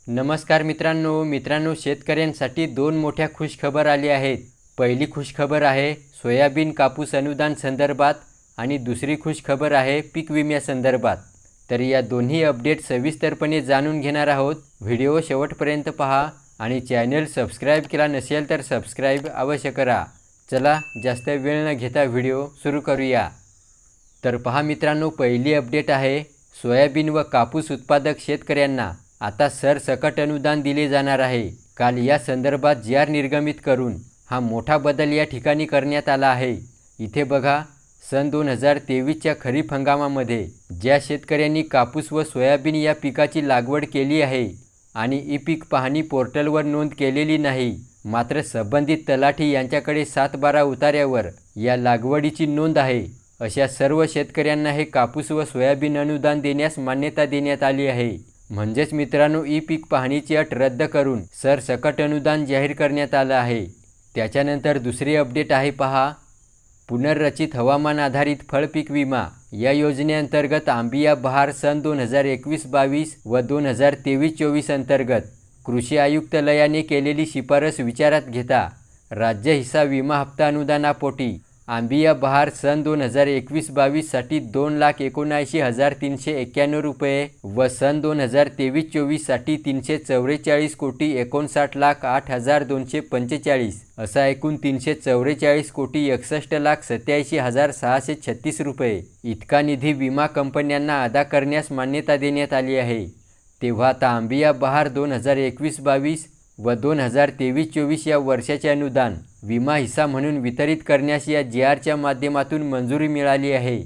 नमस्कार मित्रांनो शेतकऱ्यांसाठी दोन मोठ्या खुशखबर आली आहेत। पहिली खुशखबर आहे सोयाबीन कापूस अनुदान संदर्भात आणि दुसरी खुशखबर आहे पीक विम्यासंदर्भात। तर या दोन्ही अपडेट सविस्तरपणे जाणून घेणार आहोत। व्हिडिओ शेवटपर्यंत पहा आणि चॅनल सबस्क्राइब केला नसेल तर सबस्क्राइब अवश्य करा। चला जास्त वेळ न घेता व्हिडिओ सुरू करूया। तर पहा मित्रांनो, पहिली अपडेट आहे सोयाबीन व कापूस उत्पादक शेतकऱ्यांना आता सरसकट अनुदान दिले जाणार आहे। काल या संदर्भात जी.आर. निर्गमित करून हा मोठा बदल या ठिकाणी करण्यात आला आहे। इथे बघा, सन 2023च्या खरीप हंगामामध्ये ज्या शेतकऱ्यांनी कापूस व सोयाबीन या पिकाची लागवड केली आहे आणि ई-पीक पाहणी पोर्टलवर नोंद केलेली नाही, मात्र संबंधित तलाठी यांच्याकडे 7/12 उतार्यावर या लागवडीची नोंद आहे, अशा सर्व शेतकऱ्यांना हे कापूस व सोयाबीन अनुदान देण्यास मान्यता देण्यात आली आहे। म्हणजेच मित्रांनो, ई-पीक पाहणीची अट रद्द करून सरसकट अनुदान जाहीर करण्यात आलं आहे। त्याच्यानंतर दुसरी अपडेट आहे पहा, पुनर्रचित हवामान आधारित फळपीक विमा या योजनेअंतर्गत आंबिया बहार सन 2021-22 व 2023-24 अंतर्गत कृषी आयुक्तालयाने केलेली शिफारस विचारात घेता राज्य हिस्सा विमा हप्ता अनुदानापोटी आंबिया बहार सन 2021-22 साठी 2,79,391 रुपये व सन 2023-24 साठी 344,59,08,245 असा एकूण 344,61,87,636 रुपये इतका निधी विमा कंपन्यांना अदा करण्यास मान्यता देण्यात आली आहे। तेव्हा आता आंबिया बहार 2021-22 व 2023-24 या वर्षाचे अनुदान विमा हिस्सा म्हणून वितरित करण्यास या जी.आर.च्या माध्यमातून मंजुरी मिळाली आहे।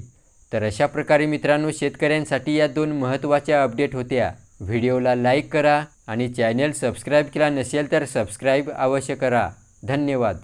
तर अशा प्रकारे मित्रांनो, शेतकऱ्यांसाठी या दोन महत्त्वाच्या अपडेट होत्या। व्हिडिओला लाईक करा आणि चॅनल सबस्क्राइब केला नसेल तर सबस्क्राइब अवश्य करा। धन्यवाद।